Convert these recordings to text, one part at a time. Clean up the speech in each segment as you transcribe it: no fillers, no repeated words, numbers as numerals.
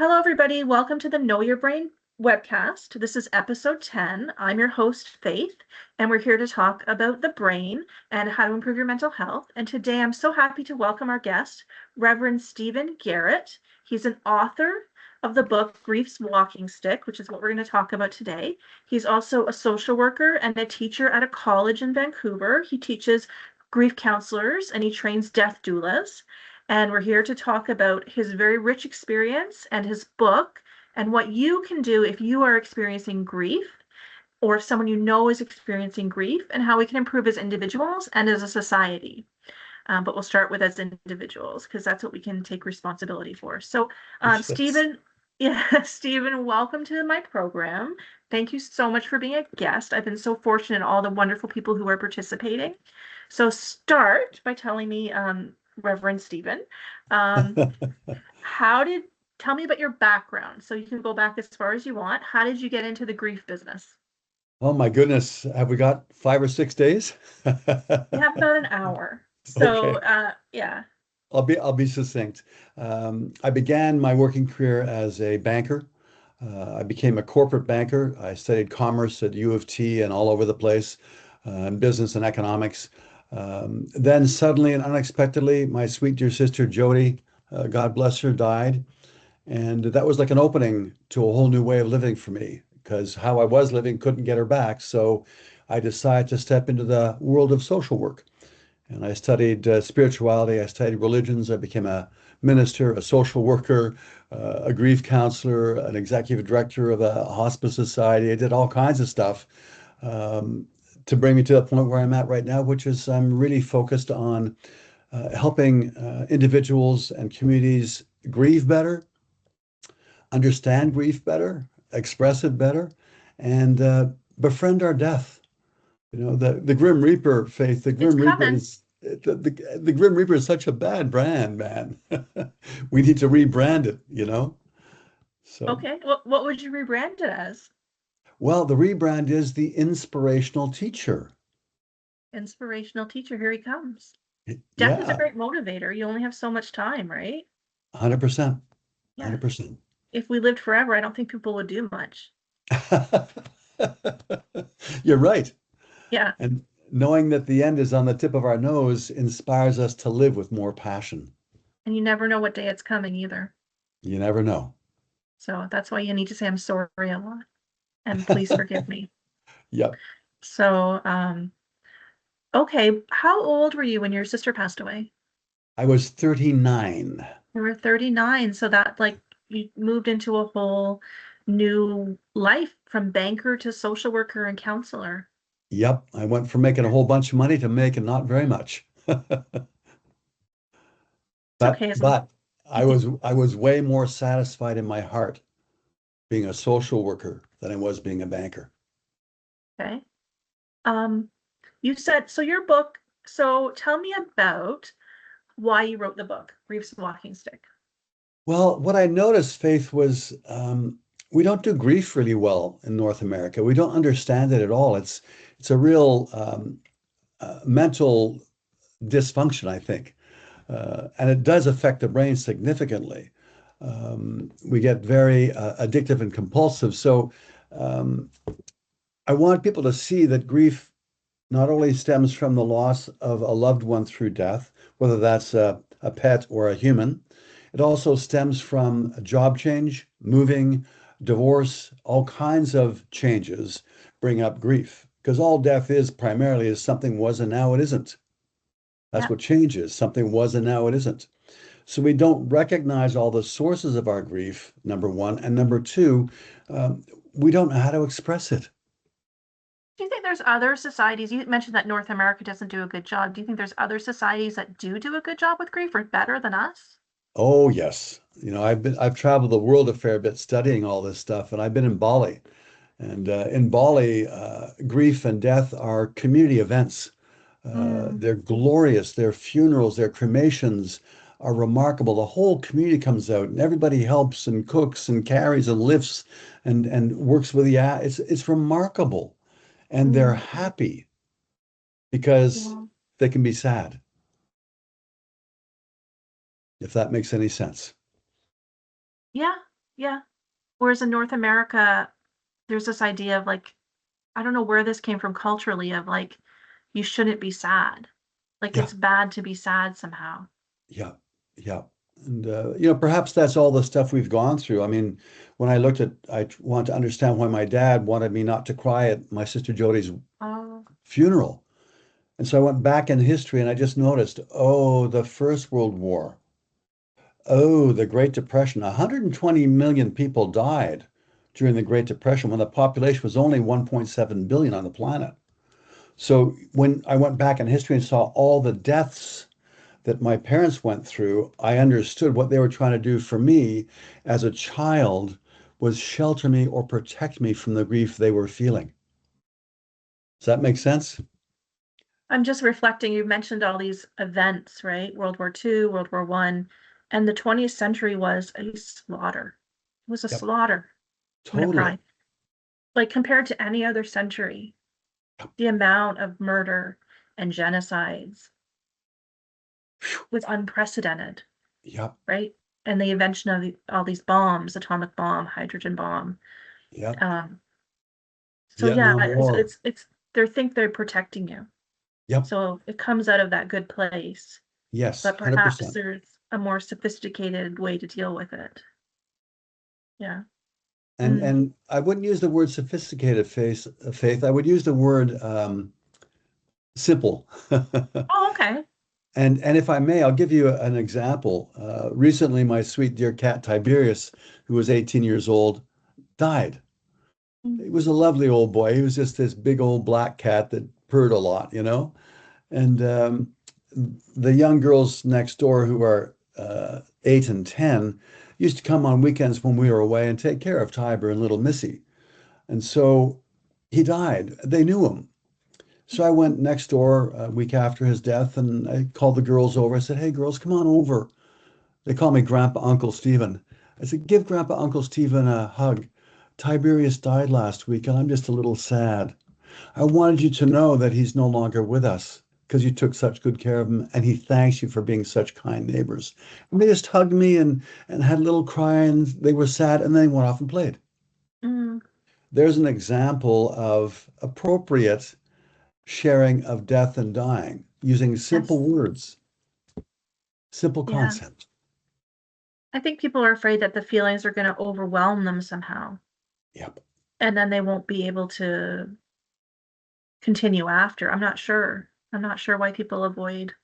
Hello, everybody. Welcome to the Know Your Brain webcast. This is episode 10. I'm your host, Faith, and we're here to talk about the brain and how to improve your mental health. And today I'm so happy to welcome our guest, Reverend Stephen Garrett. He's an author of the book Grief's Walking Stick, which is what we're going to talk about today. He's also a social worker and a teacher at a college in Vancouver. He teaches grief counselors and he trains death doulas. And we're here to talk about his very rich experience and his book and what you can do if you are experiencing grief or if someone you know is experiencing grief and how we can improve as individuals and as a society. But we'll start with as individuals because that's what we can take responsibility for. So, Yes. Stephen, yeah, Stephen, welcome to my program. Thank you so much for being a guest. I've been so fortunate in all the wonderful people who are participating. So start by telling me, Reverend Stephen, um, how did tell me about your background. So you can go back as far as you want. How did you get into the grief business? Oh my goodness. Have we got 5 or 6 days? You have about an hour. So, Okay. yeah. I'll be succinct. I began my working career as a banker. I became a corporate banker. I studied commerce at U of T and all over the place, in business and economics. Then suddenly and unexpectedly, my sweet dear sister Jody, God bless her, died. And that was like an opening to a whole new way of living for me because how I was living couldn't get her back. So I decided to step into the world of social work. And I studied spirituality, I studied religions, I became a minister, a social worker, a grief counselor, an executive director of a hospice society. I did all kinds of stuff um, to bring me to the point where I'm at right now, which is I'm really focused on helping individuals and communities grieve better, understand grief better, express it better, and befriend our death. The Grim Reaper, Faith, the It's Grim Reaper coming. is the Grim Reaper is such a bad brand, man. We need to rebrand it. So, Okay. What would you rebrand it as? well, the rebrand is the inspirational teacher. Inspirational teacher. Here he comes. Death is a Yeah, great motivator. You only have so much time, right? 100%, Yeah. 100%. If we lived forever, I don't think people would do much. You're right. Yeah. And knowing that the end is on the tip of our nose inspires us to live with more passion. And you never know what day it's coming either. You never know. So that's why you need to say I'm sorry a lot. And please forgive me. Yep. So, okay, how old were you when your sister passed away? I was 39. You were 39, so that like you moved into a whole new life from banker to social worker and counselor. Yep. I went from making a whole bunch of money to making not very much. It's But okay as long but you I can, was I was way more satisfied in my heart being a social worker than I was being a banker. okay. Um, you said so your book, so tell me about why you wrote the book, Grief's Walking Stick. Well, what I noticed, Faith, was we don't do grief really well in North America. We don't understand it at all. It's a real mental dysfunction, I think. And it does affect the brain significantly. We get very addictive and compulsive. So um, I want people to see that grief not only stems from the loss of a loved one through death, whether that's a pet or a human, it also stems from a job change, moving, divorce, all kinds of changes bring up grief. Because all death is primarily is something was and now it isn't. That's Yeah. what changes. Something was and now it isn't. So we don't recognize all the sources of our grief, number one. And number two, we don't know how to express it. Do you think there's other societies? You mentioned that North America doesn't do a good job. Do you think there's other societies that do a good job with grief or better than us? Oh, yes. I've traveled the world a fair bit studying all this stuff, and I've been in Bali. And in Bali, grief and death are community events. Mm, They're glorious. Their funerals, their cremations are remarkable. The whole community comes out, and everybody helps and cooks and carries and lifts and works with the. It's remarkable, and they're mm, happy because yeah. they can be sad, if that makes any sense. Yeah. Yeah. Whereas in North America, there's this idea of like, I don't know where this came from culturally of like, you shouldn't be sad. Like Yeah, it's bad to be sad somehow. yeah, yeah. And you know, perhaps that's all the stuff we've gone through. I mean, when I looked at, want to understand why my dad wanted me not to cry at my sister Jodie's Oh, funeral. And so I went back in history and I just noticed, oh, the First World War. Oh, the Great Depression. 120 million people died during the Great Depression when the population was only 1.7 billion on the planet. So when I went back in history and saw all the deaths that my parents went through, I understood what they were trying to do for me as a child was shelter me or protect me from the grief they were feeling. Does that make sense? I'm just reflecting. You mentioned all these events, right? World War II, World War One, and the 20th century was a slaughter. It was a Yep, slaughter. I'm gonna totally. cry. Like compared to any other century, the amount of murder and genocides was unprecedented, Yep, right? And the invention of all these bombs, atomic bomb, hydrogen bomb. yep. Um, so yeah, Vietnam War. it's they think they're protecting you. Yep. So it comes out of that good place, Yes, but perhaps 100%. there's a more sophisticated way to deal with it. Yeah. Mm. And I wouldn't use the word sophisticated faith. I would use the word simple. Oh, okay. And if I may, I'll give you an example. Recently, my sweet dear cat Tiberius, who was 18 years old, died. Mm. He was a lovely old boy. He was just this big old black cat that purred a lot, you know. And the young girls next door who are 8 and 10 used to come on weekends when we were away and take care of Tiber and little Missy. And so he died. They knew him. So I went next door a week after his death and I called the girls over. I said, "Hey, girls, come on over." They call me Grandpa Uncle Stephen. I said, "Give Grandpa Uncle Stephen a hug. Tiberius died last week and I'm just a little sad. I wanted you to know that he's no longer with us because you took such good care of him and he thanks you for being such kind neighbors." And they just hugged me and had a little cry and they were sad and then they went off and played. Mm. There's an example of appropriate sharing of death and dying using simple Yes. words, simple Yeah. concepts. I think people are afraid that the feelings are going to overwhelm them somehow, Yep. and then they won't be able to continue after. I'm not sure. I'm not sure why people avoid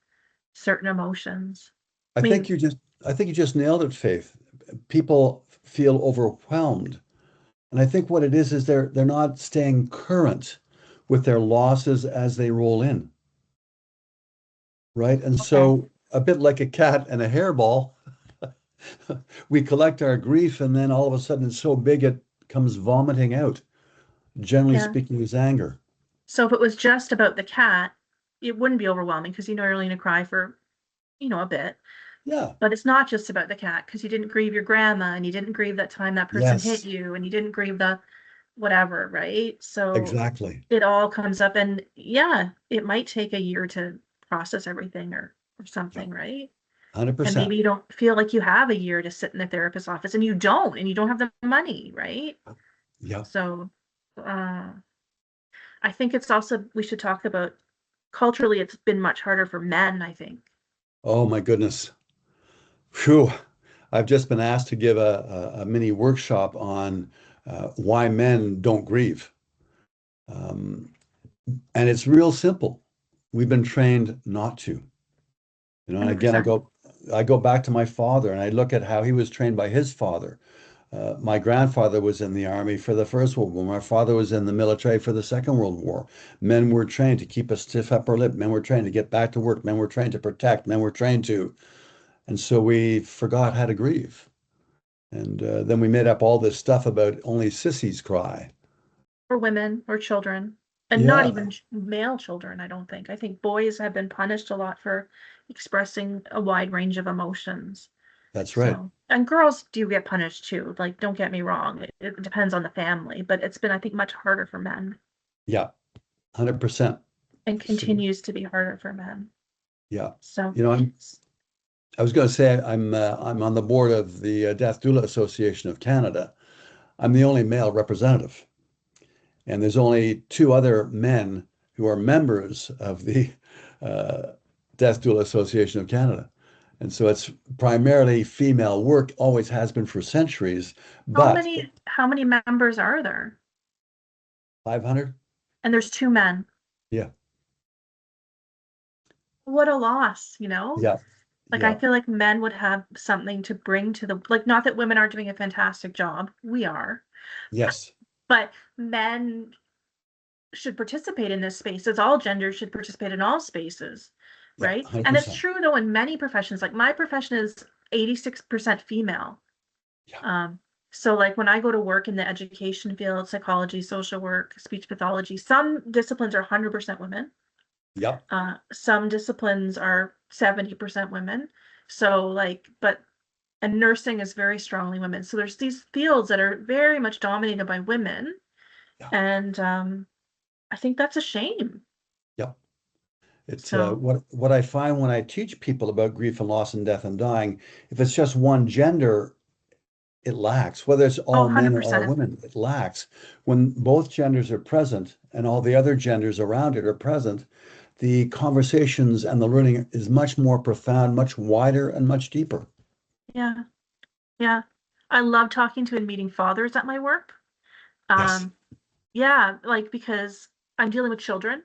certain emotions. I I think mean, you just I think you just nailed it, Faith. People feel overwhelmed. And I think what it is they're not staying current with their losses as they roll in, right? And okay. so a bit like a cat and a hairball, we collect our grief and then all of a sudden it's so big it comes vomiting out. Generally Yeah. speaking, is anger. So if it was just about the cat, it wouldn't be overwhelming because you know you're only going to cry for, a bit. Yeah. But it's not just about the cat because you didn't grieve your grandma and you didn't grieve that time that person hit Yes, you and you didn't grieve the whatever, right? So exactly. it all comes up and yeah, it might take a year to process everything or Yep. something, right? And 100%. maybe you don't feel like you have a year to sit in the therapist's office and you don't have the money, right? Yep. So uh I think it's also we should talk about culturally it's been much harder for men, I think. Oh my goodness. Phew. I've just been asked to give a mini workshop on why men don't grieve. Um, and it's real simple. We've been trained not to. You know, and again, 100%. I go back to my father and I look at how he was trained by his father. My grandfather was in the army for the First World War. My father was in the military for the Second World War. Men were trained to keep a stiff upper lip. Men were trained to get back to work. Men were trained to protect. Men were trained to, and so we forgot how to grieve. And then we made up all this stuff about only sissies cry. For women or children, and not Yeah, even male children, I don't think. I think boys have been punished a lot for expressing a wide range of emotions. that's right. So, and girls do get punished too. Like, don't get me wrong, it depends on the family, but it's been, I think, much harder for men Yeah, 100%. and So, continues to be harder for men. yeah. So, You know, I was going to say I'm on the board of the Death Doula Association of Canada. I'm the only male representative, and there's only two other men who are members of the uh, Death Doula Association of Canada. And so it's primarily female work, always has been for centuries, but How many members are there? 500? And there's two men. Yeah, What a loss, you know? yeah, Like I yeah, feel like men would have something to bring to the, like, not that women aren't doing a fantastic job. We are. yes, But men should participate in this spaces. All genders should participate in all spaces, yeah, right? And it's 100%. true though in many professions. Like my profession is 86% female. Yeah, Um, so like when I go to work in the education field, psychology, social work, speech pathology, some disciplines are 100% women. yeah, Some disciplines are 70% women. So like, but and nursing is very strongly women. So there's these fields that are very much dominated by women. yeah, And I think that's a shame. yeah. It's So, what I find when I teach people about grief and loss and death and dying, if it's just one gender, it lacks. Whether it's oh, all men or all 100%. women, it lacks. When both genders are present and all the other genders around it are present, the conversations and the learning is much more profound, much wider, and much deeper. Yeah. Yeah. I love talking to and meeting fathers at my work. Yes, Um, yeah, like because I'm dealing with children.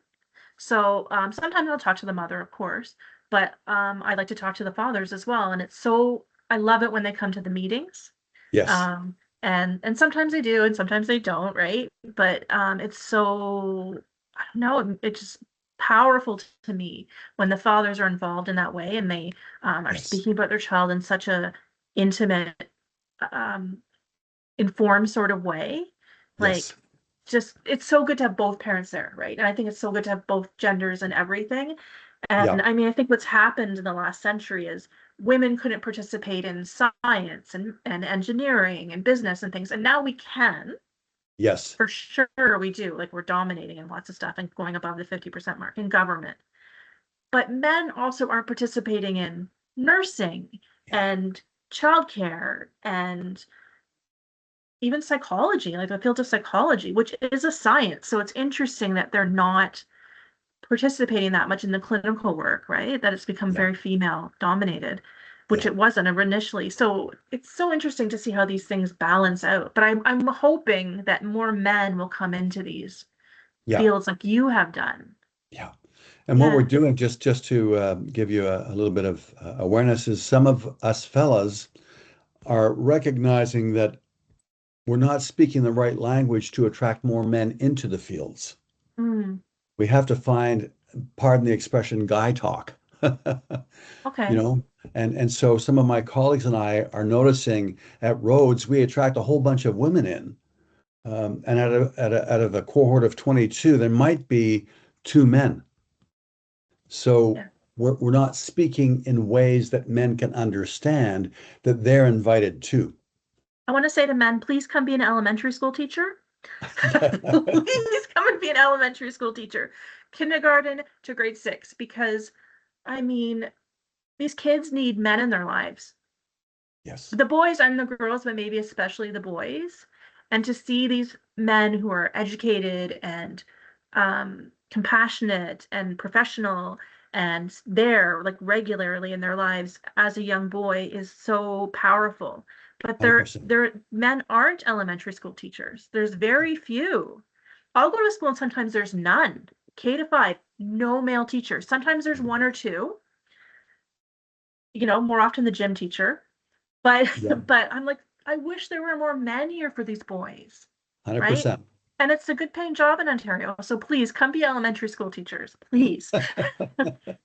So sometimes I'll talk to the mother, of course, but I like to talk to the fathers as well. And it's so I love it when they come to the meetings. yes, Um, and sometimes they do, and sometimes they don't, right? But it's so I don't know, it's just powerful to me when the fathers are involved in that way and they are yes, speaking about their child in such a intimate, um, informed sort of way. yes, Like just it's so good to have both parents there, right? And I think it's so good to have both genders and everything. And yeah, I mean, I think what's happened in the last century is women couldn't participate in science and engineering and business and things. And now we can, yes, for sure we do. Like we're dominating in lots of stuff and going above the 50% mark in government. But men also aren't participating in nursing yeah, and childcare and even psychology, like the field of psychology, which is a science. So it's interesting that they're not participating that much in the clinical work, right? That it's become yeah, very female dominated, which yeah, it wasn't initially. So it's so interesting to see how these things balance out. But I'm hoping that more men will come into these yeah, fields like you have done. yeah. And what we're Yeah. doing, just to give you a little bit of awareness, is some of us fellas are recognizing that we're not speaking the right language to attract more men into the fields. Mm, We have to find, pardon the expression, guy talk. You okay. know, and so some of my colleagues and I are noticing at Rhodes we attract a whole bunch of women in, and out of a cohort of 22, there might be two men. So Yeah. we're not speaking in ways that men can understand that they're invited to. I want to say to men, please come be an elementary school teacher. Please come and be an elementary school teacher, kindergarten to grade six, because I mean, these kids need men in their lives. Yes, The boys and the girls, but maybe especially the boys. And to see these men who are educated and compassionate and professional and there like regularly in their lives as a young boy is so powerful. But 100%. men aren't elementary school teachers. There's very few. I'll go to school and sometimes there's none. K to 5, no male teachers. Sometimes there's one or two, more often the gym teacher. But Yeah, but I'm like, I wish there were more men here for these boys, right? 100%. And it's a good paying job in Ontario. So please come be elementary school teachers, please.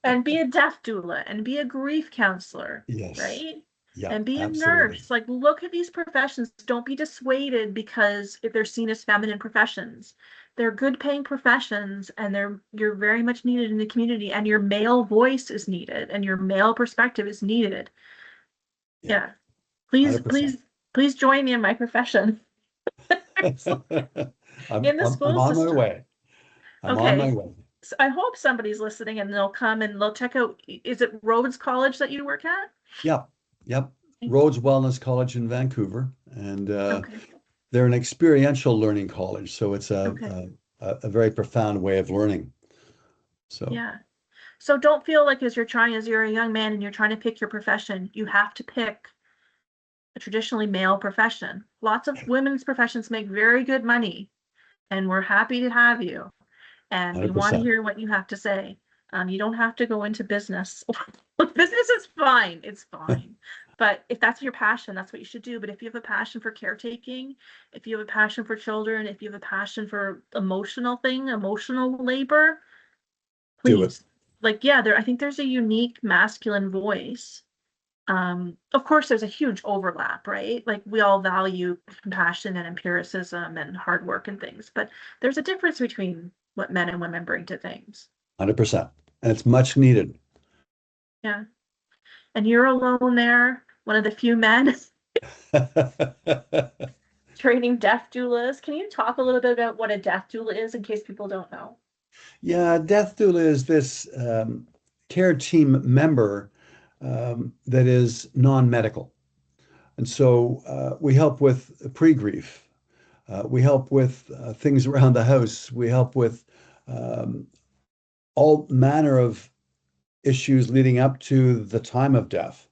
And be a deaf doula and be a grief counselor, Yes. right? Yeah, And be a absolutely. nurse. Like look at these professions. Don't be dissuaded because if they're seen as feminine professions. They're good paying professions and you're very much needed in the community and your male voice is needed and your male perspective is needed. Yeah, Yeah. Please, 100%. please, please join me in my profession I'm, in the I'm school on my system. way. I'm on my Okay. way. So I hope somebody's listening and they'll come and they'll check out. Is it Rhodes College that you work at? Yep, yep. Rhodes Wellness College in Vancouver, and Okay. they're an experiential learning college, so it's Okay. a very profound way of learning. So Yeah. So don't feel like as you're a young man and you're trying to pick your profession, you have to pick a traditionally male profession. Lots of women's professions make very good money, and we're happy to have you. And we want to 100%. hear what you have to say. You don't have to go into business. Business is fine. It's fine. But if that's your passion, that's what you should do. But if you have a passion for caretaking, if you have a passion for children, if you have a passion for emotional labor, Do it. please. Like, yeah, I think there's a unique masculine voice. Of course, there's a huge overlap, right? Like we all value compassion and empiricism and hard work and things, but there's a difference between what men and women bring to things. 100%. And it's much needed. Yeah. And you're alone there, one of the few men training death doulas. Can you talk a little bit about what a death doula is in case people don't know? Yeah, death doula is this care team member that is non-medical. And so we help with pre-grief. We help with things around the house. We help with um, all manner of issues leading up to the time of death.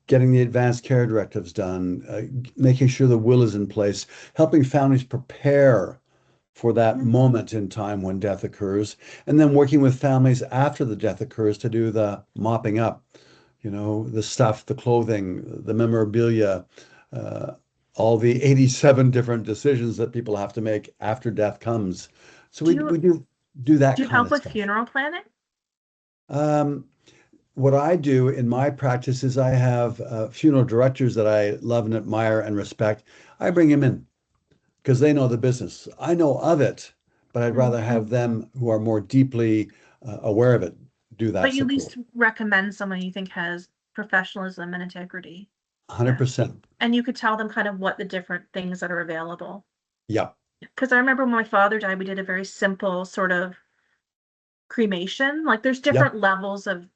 Getting the advanced care directives done, making sure the will is in place, helping families prepare for that Mhm. moment in time when death occurs, and then working with families after the death occurs to do the mopping up, the stuff, the clothing, the memorabilia, uh, all the 87 different decisions that people have to make after death comes. So Do we you do that do you kind help of with stuff. funeral planning? Um, what I do in my practice is I have funeral directors that I love and admire and respect. I bring them in because they know the business. I know of it, but I'd Mm. rather have them who are more deeply aware of it do that But you at support. least recommend someone you think has professionalism and integrity. Yeah. 100%. And you could tell them kind of what the different things that are available. Yeah, Because I remember when my father died, we did a very simple sort of cremation. Like there's yep, different levels of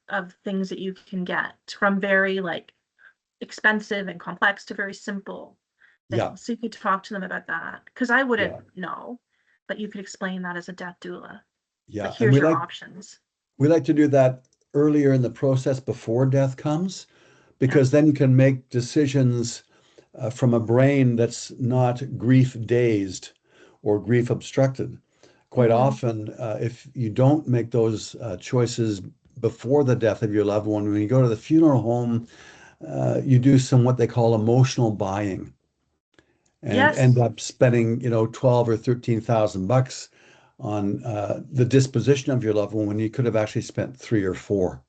things that you can get from very like expensive and complex to very simple yeah, things. So you could talk to them about that. Because I wouldn't yeah, know, but you could explain that as a death doula. Like yeah. And here's your options. we like to do that earlier in the process before death comes, Yeah. because then you can make decisions from a brain that's not grief dazed or grief obstructed. Quite Hmm. often, if you don't make those choices before the death of your loved one, when you go to the funeral home, you do some what they call emotional buying and end Yes. up spending, 12 or 13,000 bucks on the disposition of your loved one when you could have actually spent three or four.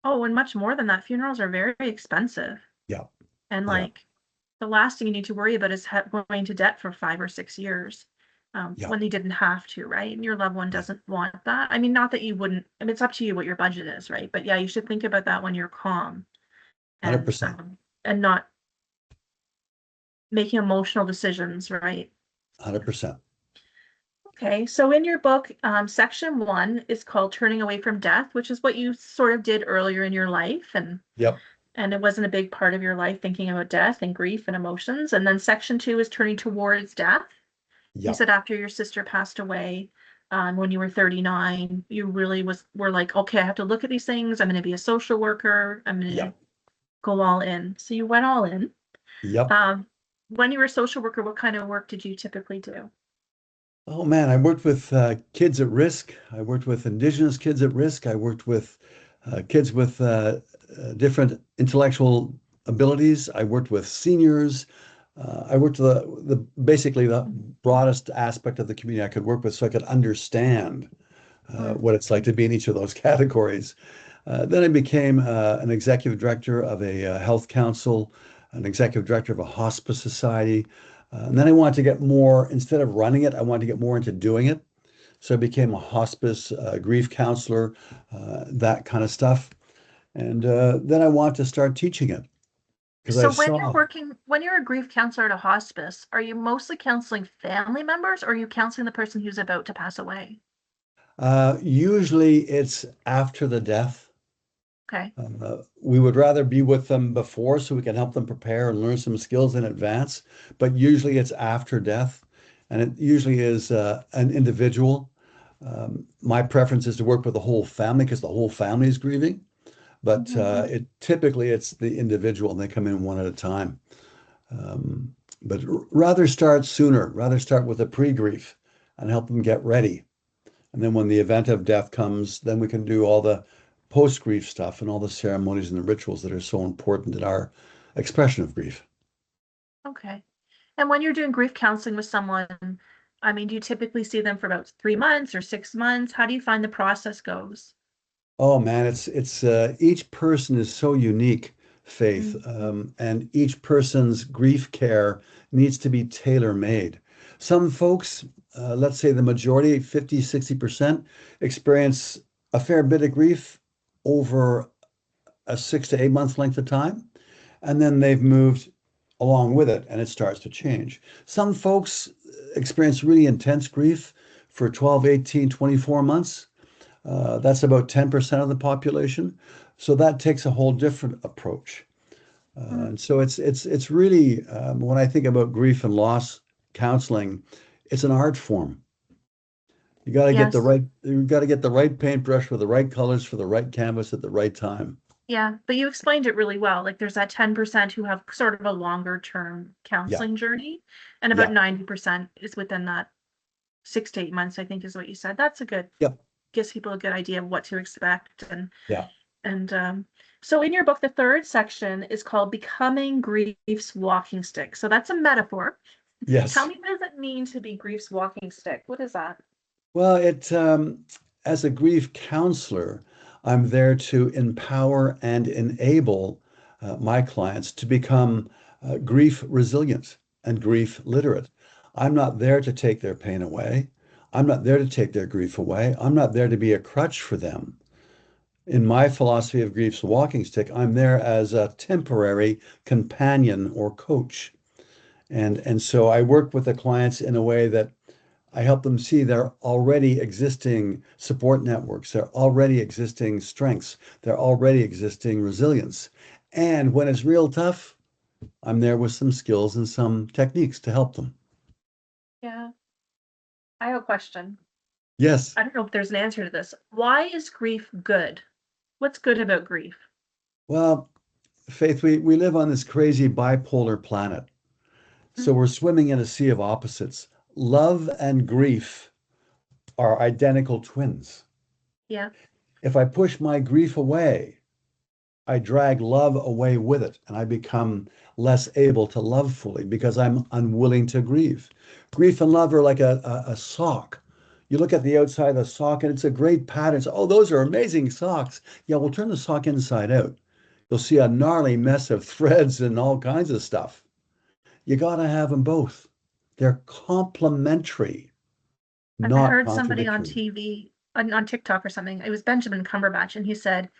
Oh, and much more than that. Funerals are very expensive. Yeah, And yeah, like the last thing you need to worry about is going into debt for 5 or 6 years yeah, when you didn't have to, right? And your loved one yeah, doesn't want that. I mean, not that you wouldn't, I mean, it's up to you what your budget is, right? But yeah, you should think about that when you're calm and 100%, not making emotional decisions, right? 100%. Okay, so in your book, section 1 is called Turning Away from Death, which is what you sort of did earlier in your life, Yep, and it wasn't a big part of your life thinking about death and grief and emotions. And then section 2 is turning towards death. You yep, said after your sister passed away, when you were 39, you really were like, okay, I have to look at these things. I'm going to be a social worker. I'm going to yep, go all in. So you went all in. yep. Um, when you were a social worker, what kind of work did you typically do? Oh man, I worked with kids at risk. I worked with Indigenous kids at risk. I worked with kids with different intellectual abilities. I worked with seniors. I worked the basically the broadest aspect of the community I could work with, so I could understand Mm. what it's like to be in each of those categories. Then I became an executive director of a health council, an executive director of a hospice society. And then I wanted to get more, instead of running it, I wanted to get more into doing it. So I became a hospice grief counselor, that kind of stuff. And then I wanted to start teaching it because I So saw, when you're a grief counselor at a hospice, are you mostly counseling family members or are you counseling the person who's about to pass away? Usually it's after the death. Okay. We would rather be with them before so we can help them prepare and learn some skills in advance, but usually it's after death, and it usually is an individual. My preference is to work with the whole family because the whole family is grieving, but Mhm. it typically it's the individual and they come in one at a time. Um, but rather start sooner, rather start with a pre-grief and help them get ready. And then when the event of death comes, then we can do all the post-grief stuff and all the ceremonies and the rituals that are so important in our expression of grief. Okay. And when you're doing grief counseling with someone, I mean, do you typically see them for about 3 months or 6 months? How do you find the process goes? Oh man, it's each person is so unique, Faith, Mm. and each person's grief care needs to be tailor-made. Some folks, let's say the majority, 50, 60%, experience a fair bit of grief over a 6 to 8 month length of time, and then they've moved along with it and it starts to change. Some folks experience really intense grief for 12, 18, 24 months. That's about 10% of the population. So that takes a whole different approach. Mm. And so it's really when I think about grief and loss counseling, it's an art form. Yes. You got to get the right paintbrush with the right colors for the right canvas at the right time. Yeah, but you explained it really well. Like there's that 10% who have sort of a longer term Yeah, counseling journey, and about yeah, 90% is within that 6 to 8 months, I think is what you said. That's a good, yeah, gives people a good idea of what to expect. yeah. And so in your book, the third section is called Becoming Grief's Walking Stick. So that's a metaphor. Tell Yes. me, what does it mean to be grief's walking stick? What is that? Well, as a grief counselor, I'm there to empower and enable my clients to become grief resilient and grief literate. I'm not there to take their pain away. I'm not there to take their grief away. I'm not there to be a crutch for them. In my philosophy of grief's walking stick, I'm there as a temporary companion or coach. And so I work with the clients in a way that I help them see their already existing support networks, their already existing strengths, their already existing resilience. And when it's real tough, I'm there with some skills and some techniques to help them. Yeah, I have a question. Yes. I don't know if there's an answer to this. Why is grief good? What's good about grief? Well, Faith, we live on this crazy bipolar planet. So Mm. we're swimming in a sea of opposites. Love and grief are identical twins. Yeah. If I push my grief away, I drag love away with it, and I become less able to love fully because I'm unwilling to grieve. Grief and love are like a sock. You look at the outside of the sock and it's a great pattern. Oh, those are amazing socks. Yeah, we'll turn the sock inside out. You'll see a gnarly mess of threads and all kinds of stuff. You got to have them both. They're complementary, I not heard somebody on contradictory. TV, on TikTok or something. It was Benjamin Cumberbatch, and he said,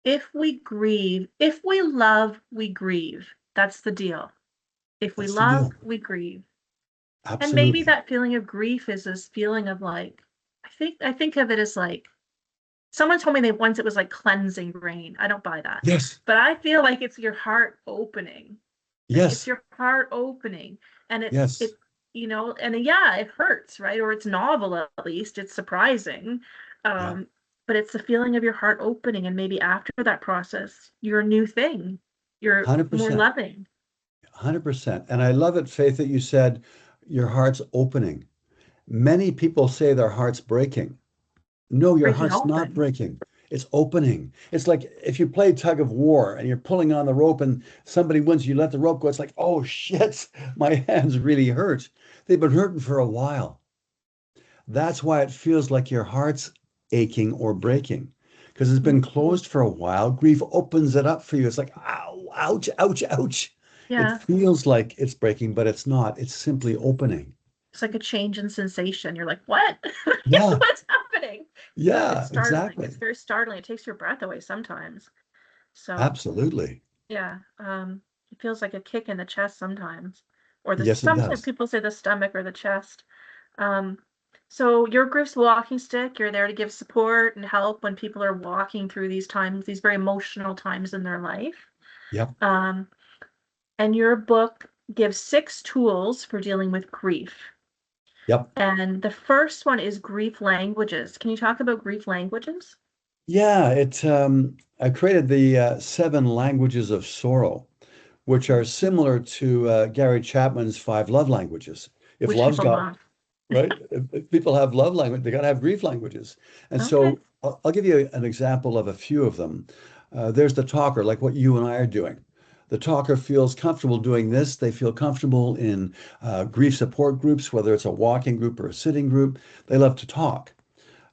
if we grieve, if we love, we grieve. That's the deal. If we That's the love, deal. we grieve. And maybe Absolutely. that feeling of grief is this feeling of like, I think of it as like someone told me they once it was like cleansing rain. I don't buy that. Yes. But I feel like it's your heart opening. Like it's Yes. your heart opening. And Yes. and yeah, it hurts, right? Or it's novel at least. It's surprising. Yeah. Um, but it's the feeling of your heart opening, and maybe after that process, you're a new thing. You're more 100%. loving. 100%. And I love it, Faith, that you said your heart's opening. Many people say their heart's breaking. No, your Breaking heart's not open. breaking. It's opening. It's like if you play tug of war and you're pulling on the rope and somebody wins, you let the rope go. It's like, oh shit, my hands really hurt. They've been hurting for a while. That's why it feels like your heart's aching or breaking because it's been Mm. closed for a while. Grief opens it up for you. It's like, ow, ouch, ouch, ouch. It Yeah. feels like it's breaking, but it's not. It's simply opening. It's like a change in sensation. You're like, what? Yeah, What's happening? It's yeah, startling. It's exactly. very startling. It takes your breath away sometimes. So Absolutely. yeah, it feels like a kick in the chest sometimes, or the Yes, it sometimes does. people say the stomach or the chest. Um, So your group's walking stick, you're there to give support and help when people are walking through these times, these very emotional times in their life. Yep. Um, and your book gives 6 tools for dealing with grief. Yep. And the first one is grief languages. Can you talk about grief languages? Yeah, I created the 7 languages of sorrow, which are similar to Gary Chapman's 5 love languages. If Which love's people got, love. right, if people have love language, they got to have grief languages. And Okay. so I'll give you an example of a few of them. There's the talker, like what you and I are doing. The talker feels comfortable doing this. They feel comfortable in grief support groups, whether it's a walking group or a sitting group. They love to talk.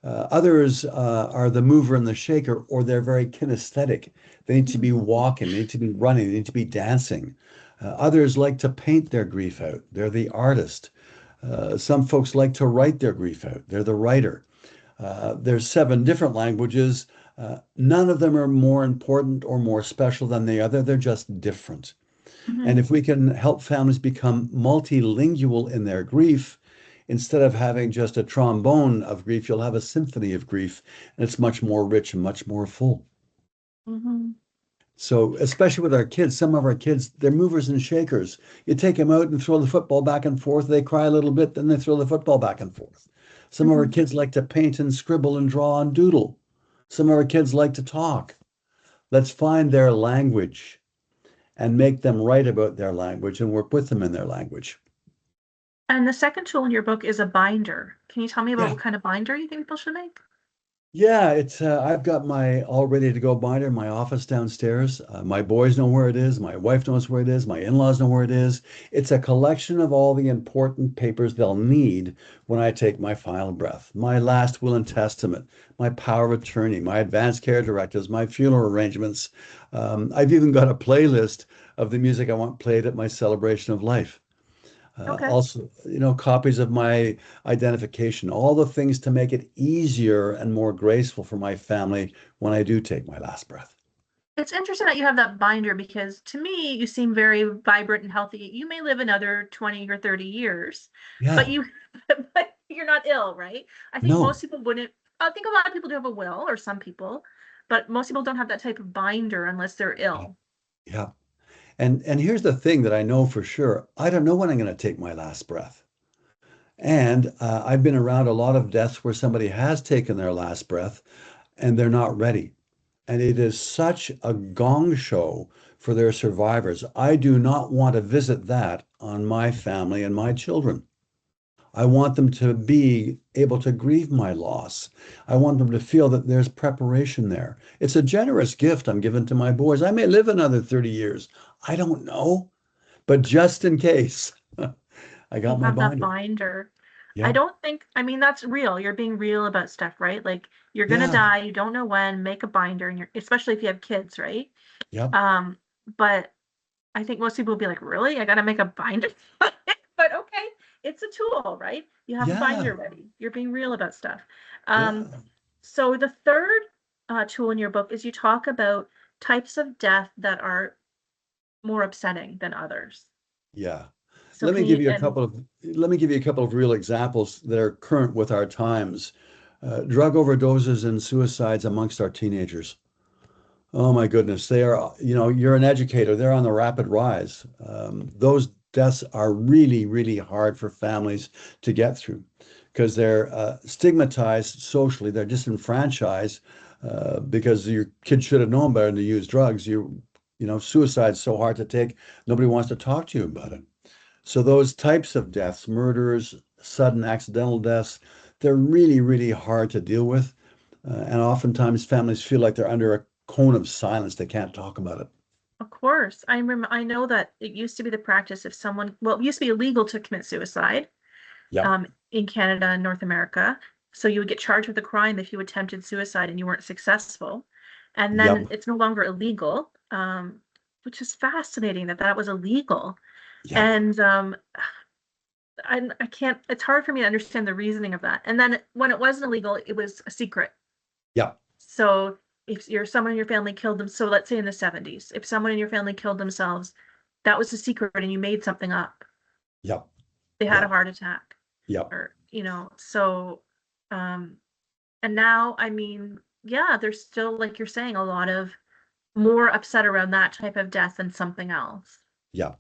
Others are the mover and the shaker, or they're very kinesthetic. They need to be walking, they need to be running, they need to be dancing. Others like to paint their grief out. They're the artist. Some folks like to write their grief out. They're the writer. There's 7 different languages. None of them are more important or more special than the other. They're just different. And Mhm. if we can help families become multilingual in their grief, instead of having just a trombone of grief, you'll have a symphony of grief, and it's much more rich and much more full. Mhm. So, especially with our kids, some of our kids, they're movers and shakers. You take them out and throw the football back and forth, they cry a little bit, then they throw the football back and forth. Some of our Mhm. kids like to paint and scribble and draw and doodle. Some of our kids like to talk. Let's find their language and make them write about their language and work with them in their language. And the second tool in your book is a binder. Can you tell me about Yeah. what kind of binder you think people should make? Yeah, it's I've got my all ready to go binder in my office downstairs. My boys know where it is, my wife knows where it is, my in-laws know where it is. It's a collection of all the important papers they'll need when I take my final breath. My last will and testament, my power of attorney, my advanced care directives, my funeral arrangements. I've even got a playlist of the music I want played at my celebration of life. Okay. Also, copies of my identification, all the things to make it easier and more graceful for my family when I do take my last breath. It's interesting that you have that binder because to me, you seem very vibrant and healthy. You may live another 20 or 30 years, but Yeah, you but you're not ill, right? I think no, most people wouldn't. I think a lot of people do have a will, or some people, but most people don't have that type of binder unless they're yeah, ill. yeah. And here's the thing that I know for sure. I don't know when I'm going to take my last breath. And I've been around a lot of deaths where somebody has taken their last breath and they're not ready. And it is such a gong show for their survivors. I do not want to visit that on my family and my children. I want them to be able to grieve my loss. I want them to feel that there's preparation there. It's a generous gift I'm giving to my boys. I may live another 30 years. I don't know, but just in case, I You got my have that binder. binder. I Yeah, don't think, I mean, that's real. You're being real about stuff, right? Like you're gonna yeah, die, you don't know when, make a binder, and you're especially if you have kids, right? yep, Um, but I think most people will be like, really? I gotta make a binder? But okay, it's a tool, right? You have a yeah, binder ready. You're being real about stuff. yeah, So the third tool in your book is you talk about types of death that are more upsetting than others. yeah. So can you, and Let me give you a couple of real examples that are current with our times. Drug overdoses and suicides amongst our teenagers. Oh my goodness, they are, you're an educator, they're on the rapid rise. Those deaths are really, really hard for families to get through because they're stigmatized socially, they're disenfranchised because your kid should have known better than to use drugs. Suicide's so hard to take, nobody wants to talk to you about it. So those types of deaths, murders, sudden accidental deaths, they're really, really hard to deal with. And oftentimes families feel like they're under a cone of silence. They can't talk about it. of course, I know that it used to be the practice if someone, well, it used to be illegal to commit suicide Yep. in Canada and North America. So you would get charged with a crime if you attempted suicide and you weren't successful. And then Yep. it's no longer illegal, which is fascinating that that was illegal. Yep. And I can't, it's hard for me to understand the reasoning of that. And then when it wasn't illegal, it was a secret. Yep. So if you're someone in your family killed them, so let's say in the 70s, if someone in your family killed themselves, that was a secret and you made something up. Yep. They had a Yep. heart attack Yep. or So, um, and now, I mean, yeah, there's still, like you're saying, a lot of more upset around that type of death than something else. Yeah.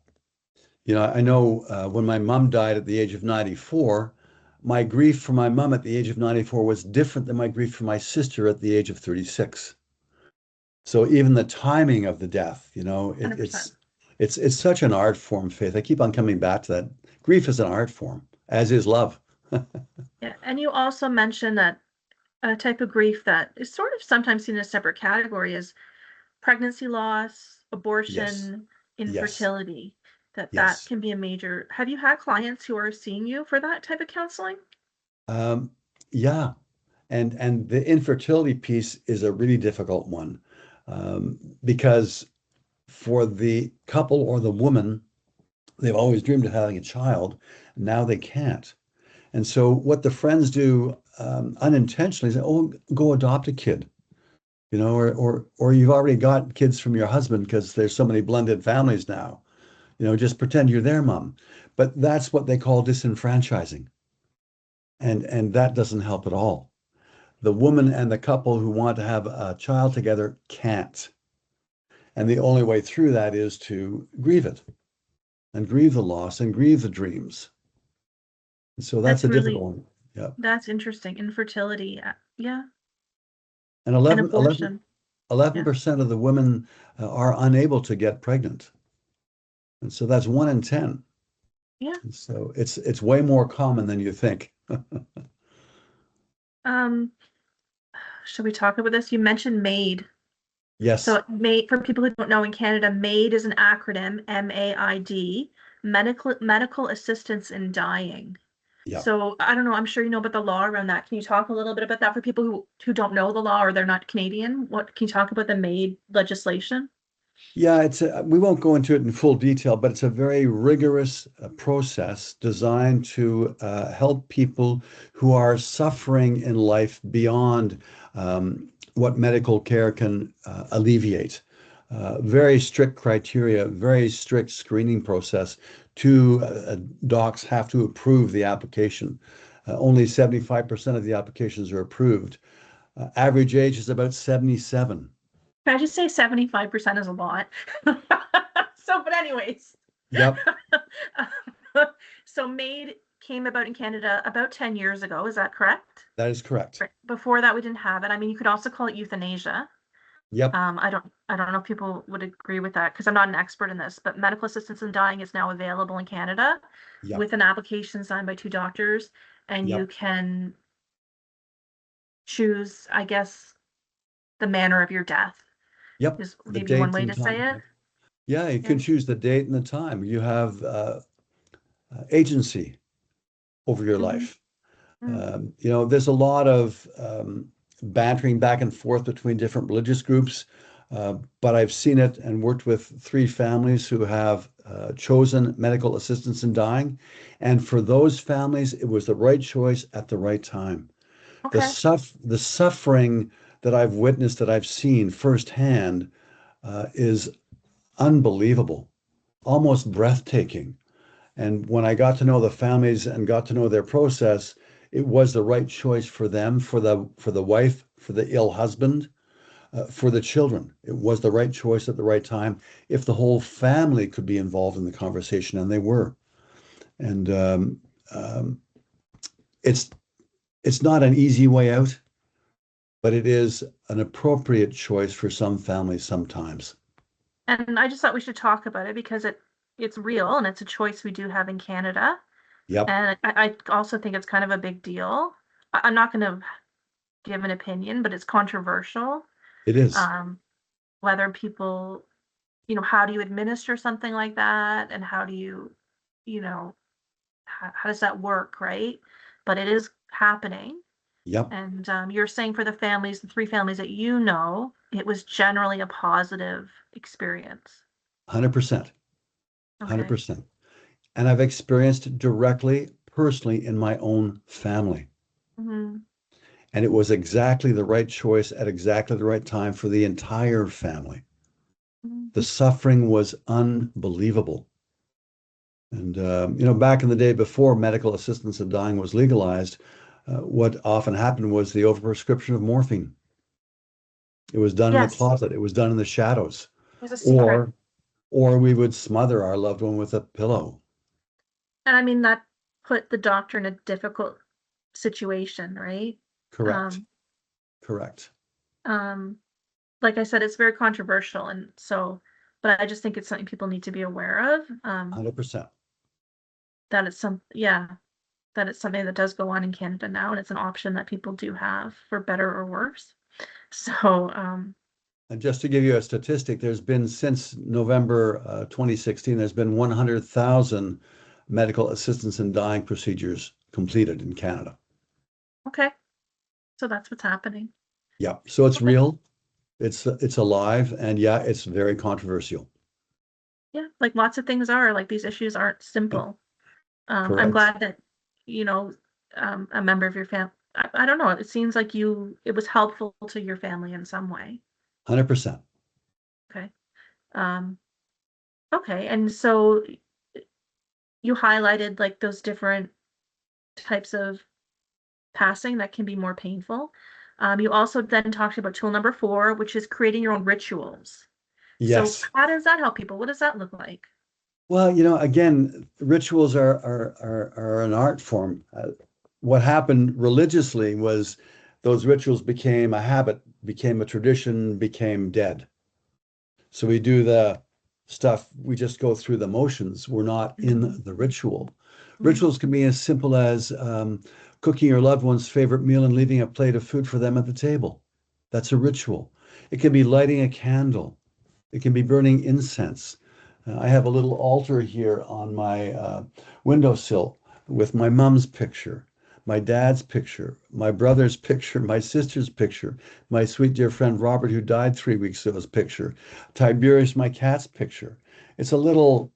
I know when my mom died at the age of 94, my grief for my mom at the age of 94 was different than my grief for my sister at the age of 36. So even the timing of the death, 100%. it's such an art form, Faith. I keep on coming back to that. Grief is an art form, as is love. Yeah. And you also mentioned that a type of grief that is sort of sometimes seen as a separate category is pregnancy loss, Yes, abortion, yes, infertility, that yes. can be a major. Have you had clients who are seeing you for that type of counseling? Um, yeah, and the infertility piece is a really difficult one because for the couple or the woman, they've always dreamed of having a child. Now they can't. And so what the friends do unintentionally is, oh, go adopt a kid, or you've already got kids from your husband because there's so many blended families now. Just pretend you're their mom. But that's what they call disenfranchising. And that doesn't help at all. The woman and the couple who want to have a child together can't. And the only way through that is to grieve it and grieve the loss and grieve the dreams. And so that's That's a difficult really, one. Yeah. that's interesting. Infertility, yeah, And and 11, 11, abortion. Yeah. 11% of the women are unable to get pregnant. And so that's 1 in 10. Yeah. And so it's way more common than you think. Um, should we talk about this? You mentioned MAID. Yes. So MAID, for people who don't know, in Canada, MAID is an acronym, MAID, medical assistance in dying. Yeah. So I don't know, I'm sure you know about the law around that. Can you talk a little bit about that for people who don't know the law or they're not Canadian? What can you talk about the MAID legislation? Yeah, we won't go into it in full detail, but it's a very rigorous process designed to help people who are suffering in life beyond what medical care can alleviate. Very strict criteria, very strict screening process. Docs have to approve the application. Only 75% of the applications are approved. Average age is about 77. Can I just say 75% is a lot? So, but anyways, Yep, so MAID came about in Canada about 10 years ago. Is that correct? that is correct. Right. Before that, we didn't have it. I mean, you could also call it euthanasia. Yep, I don't know if people would agree with that because I'm not an expert in this, but medical assistance in dying is now available in Canada yep, with an application signed by two doctors, and you yep, can choose, I guess, the manner of your death yep. is The maybe one date way and to say time. it. Yep. Yeah, you Yeah. can choose the date and the time. You have agency over your Hmm. life. There's a lot of bantering back and forth between different religious groups, but I've seen it and worked with three families who have chosen medical assistance in dying. And for those families, it was the right choice at the right time. Okay. The suffering that I've witnessed, that I've seen firsthand, is unbelievable, almost breathtaking. And when I got to know the families and got to know their process, it was the right choice for them, for the wife, for the ill husband, for the children. It was the right choice at the right time. If the whole family could be involved in the conversation, and they were. And um, it's it's not an easy way out, but it is an appropriate choice for some families sometimes. And I just thought we should talk about it because it's real and it's a choice we do have in Canada. Yep, And I also think it's kind of a big deal. I'm not going to give an opinion, but it's controversial. it is. Um, whether people, how do you administer something like that? And how do you know, how does that work, right? But it is happening. Yep, And you're saying for the families, the three families that you know, it was generally a positive experience. 100%, Okay. 100%. And I've experienced it directly, personally, in my own family. Hmm. And it was exactly the right choice at exactly the right time for the entire family. Hmm. The suffering was unbelievable. And back in the day before medical assistance in dying was legalized, what often happened was the overprescription of morphine. It was done in the Yes, closet. It was done in the shadows, it was a secret. or we would smother our loved one with a pillow. And I mean, that put the doctor in a difficult situation, right? Correct. Um, Correct. um, like I said, it's very controversial. And so, but I just think it's something people need to be aware of. 100%. That it's yeah, that it's something that does go on in Canada now, and it's an option that people do have for better or worse. So, And just to give you a statistic, there's been since November 2016, there's been 100,000 medical assistance in dying procedures completed in Canada. okay, so that's what's happening. Yeah, so it's Okay. real, it's alive, and yeah, it's very controversial. Yeah, like lots of things are, like these issues aren't Yeah, simple. I'm correct. glad that, you know, a member of your family, I don't know, it seems like it was helpful to your family in some way. 100%. Okay. Um, okay. And so you highlighted like those different types of passing that can be more painful. You also then talked about tool number 4, which is creating your own rituals. So Yes. how does that help people? What does that look like? Well, again, rituals are an art form. What happened religiously was those rituals became a habit, became a tradition, became dead. So we do the stuff, we just go through the motions. We're not Mhm, in the ritual. mhm, Rituals can be as simple as cooking your loved one's favorite meal and leaving a plate of food for them at the table. That's a ritual. It can be lighting a candle. It can be burning incense. I have a little altar here on my windowsill with my mom's picture, my dad's picture, my brother's picture, my sister's picture, my sweet dear friend Robert, who died 3 weeks ago's picture, Tiberius, my cat's picture. It's a little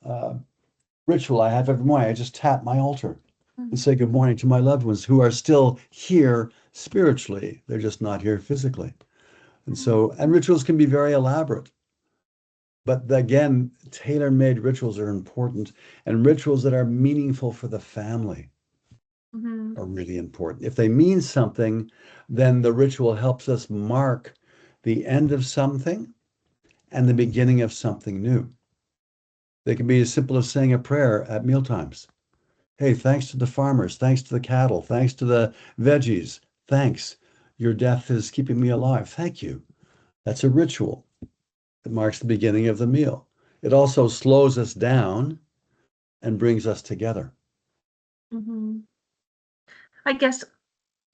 ritual I have every morning. I just tap my altar and mhm, say good morning to my loved ones who are still here spiritually. They're just not here physically. And mhm, so, and rituals can be very elaborate. But again, tailor-made rituals are important, and rituals that are meaningful for the family mhm, are really important. If they mean something, then the ritual helps us mark the end of something and the beginning of something new. They can be as simple as saying a prayer at mealtimes. Hey, thanks to the farmers, thanks to the cattle, thanks to the veggies, thanks. Your death is keeping me alive. Thank you. That's a ritual. It marks the beginning of the meal. It also slows us down and brings us together. mhm. I guess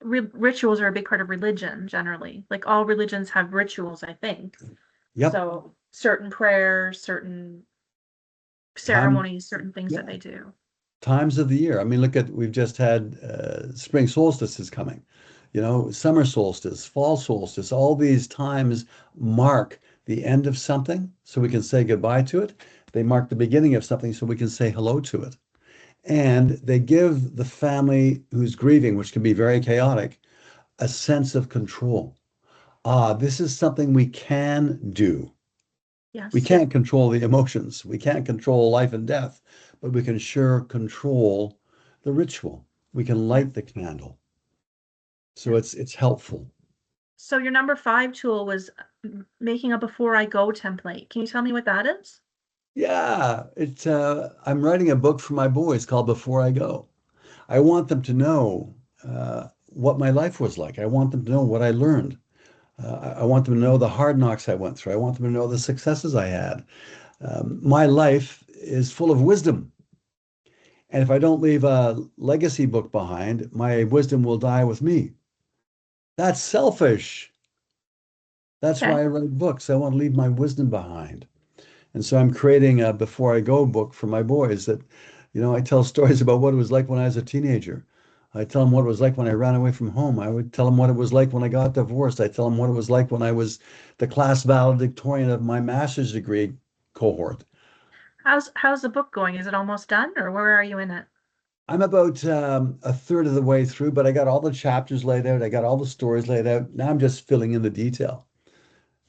rituals are a big part of religion generally. Like all religions have rituals, I think. Yep. So certain prayers, certain Time, ceremonies, certain things that yeah, they do. times of the year. I mean, look at, we've just had spring solstice is coming, summer solstice, fall solstice, all these times mark the end of something so we can say goodbye to it. They mark the beginning of something so we can say hello to it. And they give the family who's grieving, which can be very chaotic, a sense of control. Ah, this is something we can do. We Yes. can't control the emotions. We can't control life and death, but we can sure control the ritual. We can Yeah. light the candle. So Yeah. it's helpful. So your number 5 tool was making a before I go template. Can you tell me what that is? Yeah, I'm writing a book for my boys called Before I Go. I want them to know what my life was like. I want them to know what I learned. I want them to know the hard knocks I went through. I want them to know the successes I had. My life is full of wisdom. And if I don't leave a legacy book behind, my wisdom will die with me. That's selfish. That's Okay. why I write books. I want to leave my wisdom behind. And so I'm creating a Before I Go book for my boys that, I tell stories about what it was like when I was a teenager. I tell them what it was like when I ran away from home. I would tell them what it was like when I got divorced. I tell them what it was like when I was the class valedictorian of my master's degree cohort. How's the book going? Is it almost done or where are you in it? I'm about a third of the way through, but I got all the chapters laid out. I got all the stories laid out. Now I'm just filling in the detail.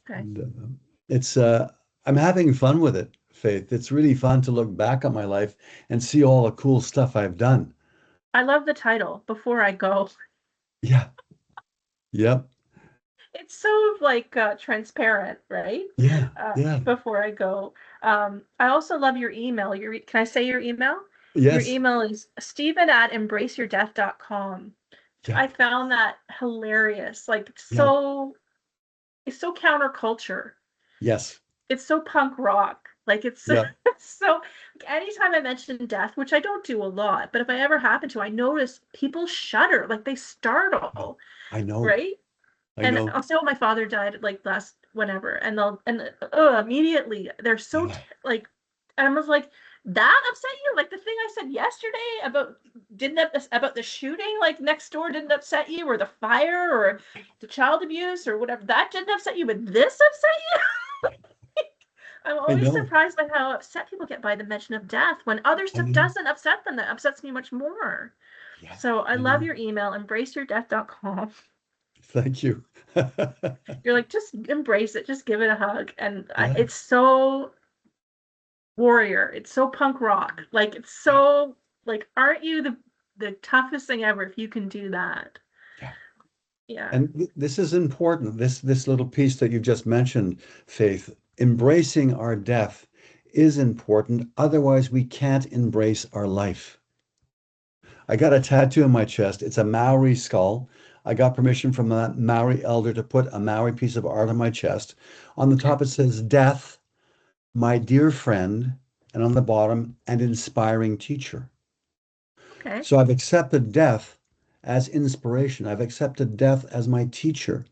Okay. And it's I'm having fun with it, Faith. It's really fun to look back on my life and see all the cool stuff I've done. I love the title, Before I Go. Yeah. Yep. It's so like transparent, right? Yeah. Yeah. Before I go. I also love your email. Can I say your email? Your Yes. email is Stephen@embraceyourdeath.com. Yeah. I found that hilarious. Like Yeah. it's so counterculture. Yes. It's so punk rock. Like it's Yeah. so anytime I mention death, which I don't do a lot, but if I ever happen to, I notice people shudder, like they startle, I know. right? I And know. also my father died like last whenever, and they'll and immediately they're so Yeah. like, and I was like, that upset you? Like the thing I said yesterday about didn't about the shooting like next door didn't upset you, or the fire, or the child abuse, or whatever, that didn't upset you, but this upset you? I'm I always know. surprised by how upset people get by the mention of death when other I stuff know. doesn't upset them. That upsets me much more. Yeah. So I I love know. your email, embraceyourdeath.com. Thank you. You're like, just embrace it, just give it a hug. And Yeah. it's so warrior. It's so punk rock. Like it's Yeah. so like, aren't you the toughest thing ever if you can do that? Yeah. Yeah. And this is important. This little piece that you just mentioned, Faith, embracing our death is important. Otherwise, we can't embrace our life. I got a tattoo on my chest. It's a Maori skull. I got permission from a Maori elder to put a Maori piece of art on my chest. On the Okay. top, it says, Death, my dear friend. And on the bottom, an inspiring teacher. Okay. So I've accepted death as inspiration. I've accepted death as my teacher.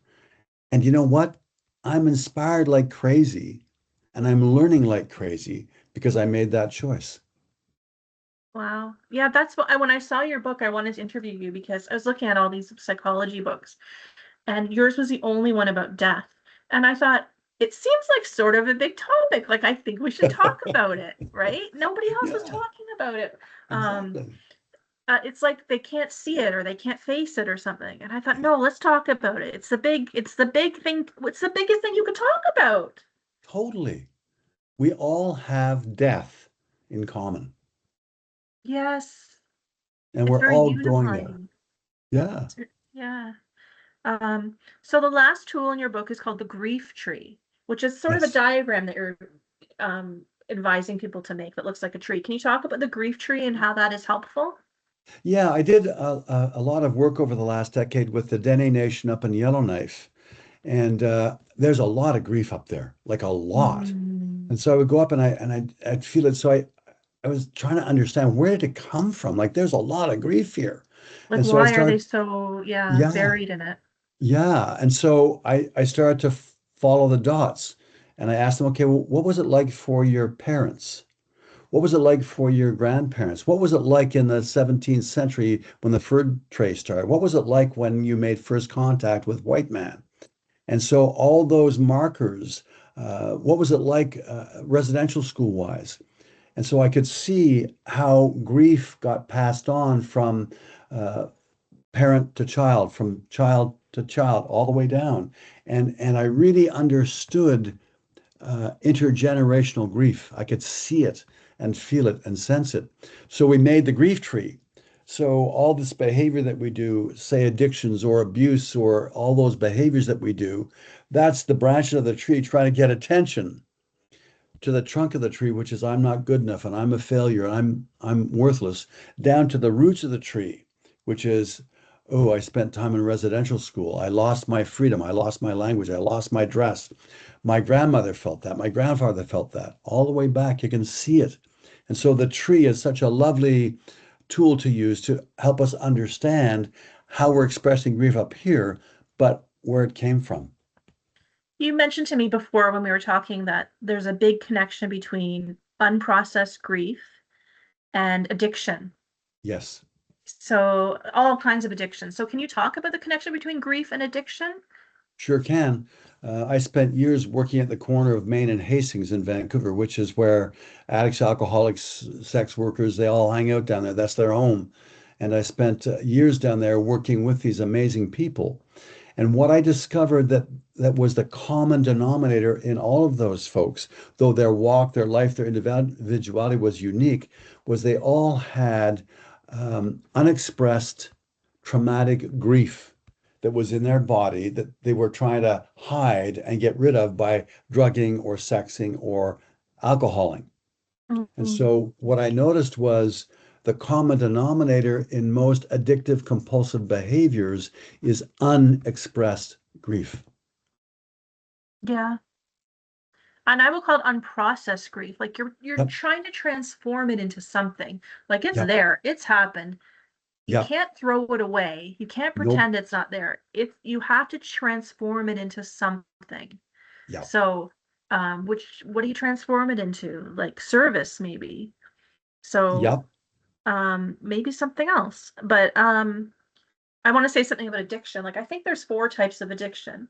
And you know what? I'm inspired like crazy and I'm learning like crazy because I made that choice. Wow. Yeah, that's what when I saw your book, I wanted to interview you because I was looking at all these psychology books, and yours was the only one about death. And I thought, it seems like sort of a big topic. Like, I think we should talk about it, right? Nobody else was Yeah, talking about it. Um, exactly. it's like they can't see it or they can't face it or something. And I thought, no, let's talk about it. It's the big thing. What's the biggest thing you could talk about? Totally. We all have death in common Yes, and it's we're very all going there. unifying. Yeah. Yeah. So the last tool in your book is called the grief tree, which is sort of a Yes. diagram that you're advising people to make that looks like a tree. Can you talk about the grief tree and how that is helpful? Yeah, I did a lot of work over the last decade with the Dene Nation up in Yellowknife. And there's a lot of grief up there, like a lot. Mm. And so I would go up and I'd feel it. So I was trying to understand where did it come from? Like there's a lot of grief here. Like, And so I why are they started, so, yeah, yeah, buried in it? yeah. And so I started to follow the dots and I asked them, okay, well, what was it like for your parents? What was it like for your grandparents? What was it like in the 17th century when the fur trade started? What was it like when you made first contact with white man? And so all those markers, what was it like residential school wise? And so I could see how grief got passed on from uh, parent to child, from child to child, all the way down. And I really understood intergenerational grief. I could see it and feel it and sense it. So we made the grief tree. So all this behavior that we do, say addictions or abuse or all those behaviors that we do, that's the branch of the tree trying to get attention to the trunk of the tree, which is I'm not good enough and I'm a failure and I'm worthless, down to the roots of the tree, which is, oh, I spent time in residential school. I lost my freedom. I lost my language. I lost my dress. My grandmother felt that. My grandfather felt that. All the way back, you can see it. And so the tree is such a lovely tool to use to help us understand how we're expressing grief up here, but where it came from. You mentioned to me before when we were talking that there's a big connection between unprocessed grief and addiction. Yes. So all kinds of addictions. So can you talk about the connection between grief and addiction? Sure can. I spent years working at the corner of Main and Hastings in Vancouver, which is where addicts, alcoholics, sex workers, they all hang out down there. That's their home. And I spent years down there working with these amazing people. And what I discovered that that was the common denominator in all of those folks, though their walk, their life, their individuality was unique, was they all had unexpressed traumatic grief that was in their body that they were trying to hide and get rid of by drugging or sexing or alcoholing. And Mhm. so what I noticed was the common denominator in most addictive compulsive behaviors is unexpressed grief. Yeah. And I would call it unprocessed grief. Like you're Yep, trying to transform it into something. Like it's yep, there, it's happened. You yep. can't throw it away. You can't Nope. pretend it's not there. You have to transform it into something. Yep, So, what do you transform it into? Like service, maybe. So, yep, maybe something else. But I want to say something about addiction. Like I think there's four types of addiction.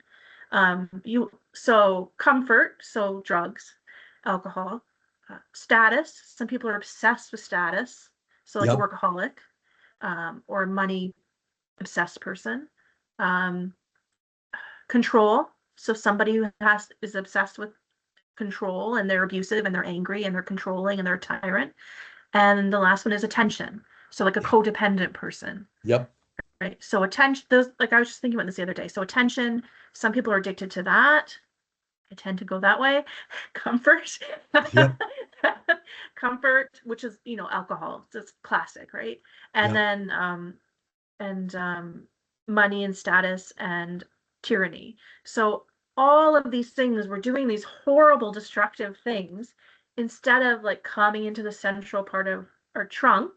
So comfort, so drugs, alcohol, status. Some people are obsessed with status, so like a yep, workaholic, or a money obsessed person. Um, Control. So somebody who is obsessed with control and they're abusive and they're angry and they're controlling and they're a tyrant. And the last one is attention. So like a yep, codependent person. yep, Right. So attention, those, like I was just thinking about this the other day. So attention, some people are addicted to that. I tend to go that way. Comfort. yep, Comfort, which is, alcohol. It's classic, right? And yep, then and money and status and tyranny. So all of these things, we're doing these horrible, destructive things instead of like coming into the central part of our trunk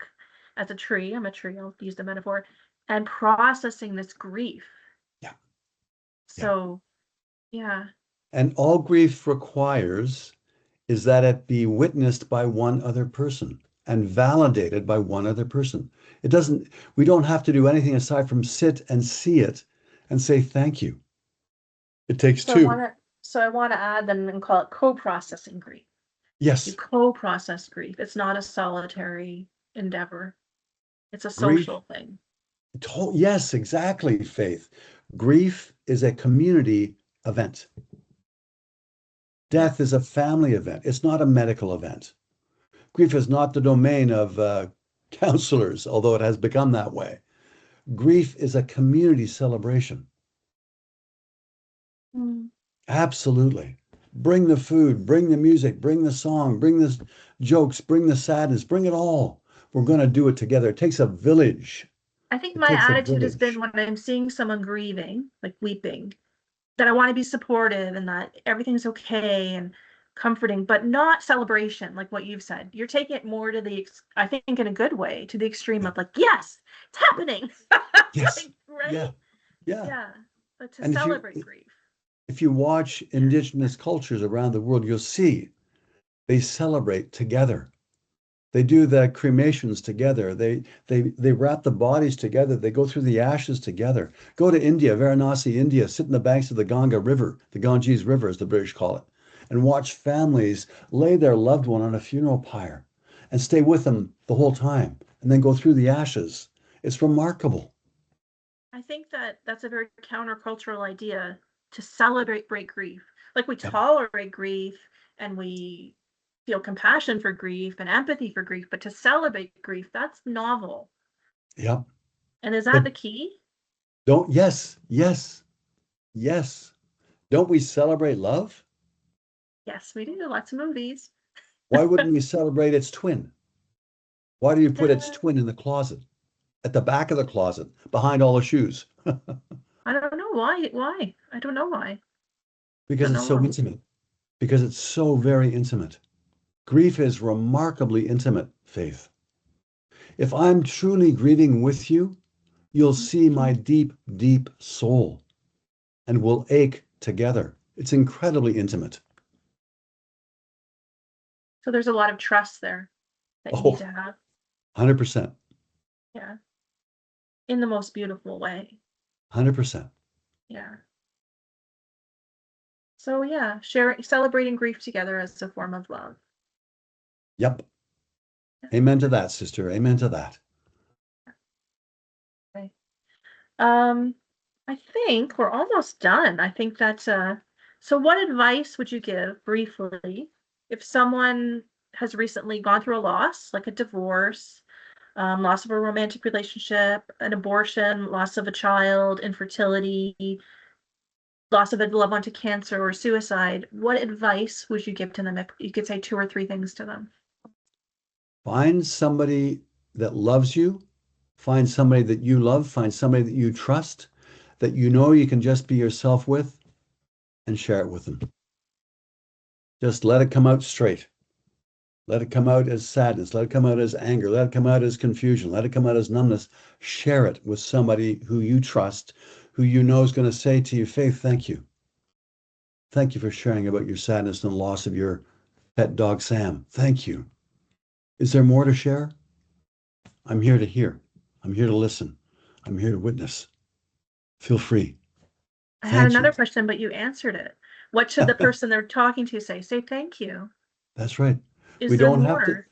as a tree. I'm a tree, I'll use the metaphor, and processing this grief. yep, yep. So, yeah. And all grief requires is that it be witnessed by one other person and validated by one other person. It doesn't, we don't have to do anything aside from sit and see it and say thank you. It takes So I two. want to so I want to add them and call it co-processing grief. You Yes, co-process grief. It's not a solitary endeavor. It's a grief. social thing. Yes, exactly, Faith. Grief is a community event. Yeah. Death is a family event. It's not a medical event. Grief is not the domain of counselors, although it has become that way. Grief is a community celebration. Mm. Absolutely. Bring the food, bring the music, bring the song, bring the jokes, bring the sadness, bring it all. We're going to do it together. It takes a village. I think It my takes a attitude has been village. when I'm seeing someone grieving, like weeping, that I want to be supportive and that everything's okay and comforting, but not celebration, like what you've said. You're taking it more to I think in a good way, to the extreme Yeah. of like, yes, it's happening. Yes. Like, right? Yeah. Yeah. Yeah. But to And celebrate grief. if you watch Yeah. indigenous cultures around the world, you'll see they celebrate together. They do the cremations together. They wrap the bodies together. They go through the ashes together. Go to India, Varanasi, India, sit in the banks of the Ganga River, the Ganges River, as the British call it, and watch families lay their loved one on a funeral pyre and stay with them the whole time, and then go through the ashes. It's remarkable. I think that that's a very countercultural idea to celebrate break grief. Like we Yep, tolerate grief and we feel compassion for grief and empathy for grief, but to celebrate grief, that's novel. yep. And is that But the key? don't, yes, yes, yes. Don't we celebrate love? Yes, we do. Lots of movies. Why wouldn't we celebrate its twin? Why do you put its Yeah, twin in the closet, at the back of the closet, behind all the shoes? I don't know why. Why? I don't know why. Because Don't it's know so why. intimate. Because it's so very intimate. Grief is remarkably intimate, Faith. If I'm truly grieving with you, you'll see my deep, deep soul and we'll ache together. It's incredibly intimate. So there's a lot of trust there that you Oh, need to have. 100%. Yeah. In the most beautiful way. 100%. Yeah. So yeah, celebrating grief together as a form of love. Yep. Amen to that, sister. Amen to that. Okay. Um, I think we're almost done. I think that's so what advice would you give briefly if someone has recently gone through a loss, like a divorce, loss of a romantic relationship, an abortion, loss of a child, infertility, loss of a loved one to cancer or suicide? What advice would you give to them if you could say two or three things to them? Find somebody that loves you, find somebody that you love, find somebody that you trust, that you know you can just be yourself with, and share it with them. Just let it come out straight. Let it come out as sadness. Let it come out as anger. Let it come out as confusion. Let it come out as numbness. Share it with somebody who you trust, who you know is going to say to you, Faith, thank you. Thank you for sharing about your sadness and the loss of your pet dog, Sam. Thank you. Is there more to share? I'm here to hear. I'm here to listen. I'm here to witness. Feel free. I had Thank another you. question, but you answered it. What should the person they're talking to say? Say thank you. That's right. Is We there don't have to more?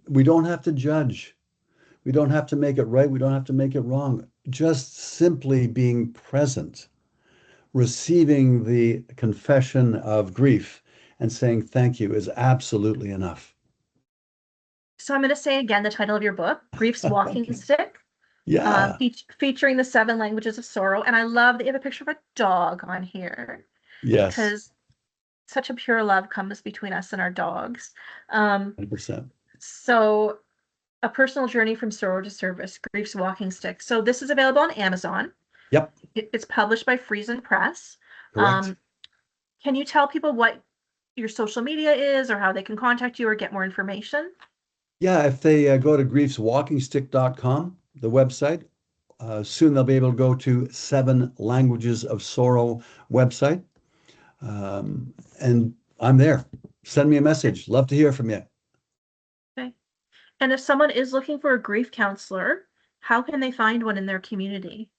we don't have to judge. We don't have to make it right. We don't have to make it wrong. Just simply being present, receiving the confession of grief and saying thank you is absolutely enough. So I'm going to say again the title of your book, Grief's Walking Okay. Stick, Yeah. featuring the seven languages of sorrow. And I love that you have a picture of a dog on here Yes. because such a pure love comes between us and our dogs. Um, 100%. so a personal journey from sorrow to service, Grief's Walking Stick. So this is available on Amazon. Yep. It's published by Friesen Press. Correct. Um, can you tell people what your social media is or how they can contact you or get more information? Yeah. If they go to griefswalkingstick.com, the website, soon they'll be able to go to Seven Languages of Sorrow website. And I'm there. Send me a message. Love to hear from you. Okay. And if someone is looking for a grief counselor, how can they find one in their community?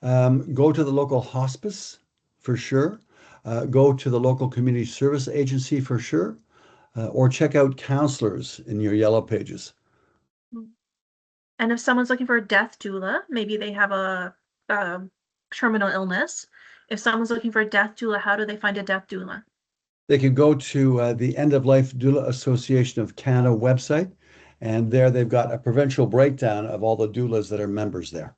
Go to the local hospice for sure. Go to the local community service agency for sure. Or check out counselors in your yellow pages. And if someone's looking for a death doula, maybe they have a terminal illness. If someone's looking for a death doula, how do they find a death doula? They can go to the End of Life Doula Association of Canada website, and there they've got a provincial breakdown of all the doulas that are members there.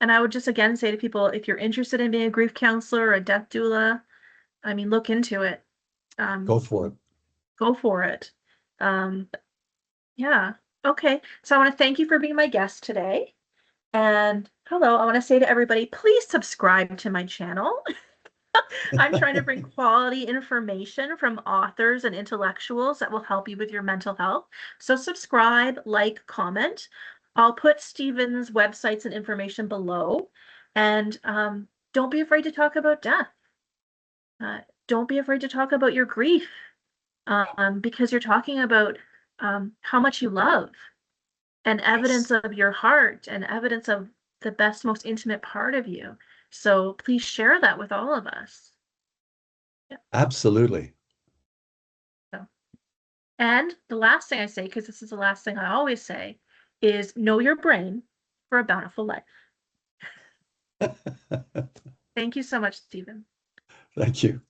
And I would just again say to people, if you're interested in being a grief counselor or a death doula, I mean, look into it. Go Um, for it. go for it. Um, yeah. Okay. So I want to thank you for being my guest today. And hello, I want to say to everybody, please subscribe to my channel. I'm trying to bring quality information from authors and intellectuals that will help you with your mental health. So subscribe, like, comment. I'll put Stephen's websites and information below. And don't be afraid to talk about death. Don't be afraid to talk about your grief because you're talking about how much you love and evidence Yes. of your heart and evidence of the best, most intimate part of you. So please share that with all of us. Yeah. Absolutely. So, and the last thing I say, because this is the last thing I always say, is know your brain for a bountiful life. Thank you so much, Stephen. Thank you.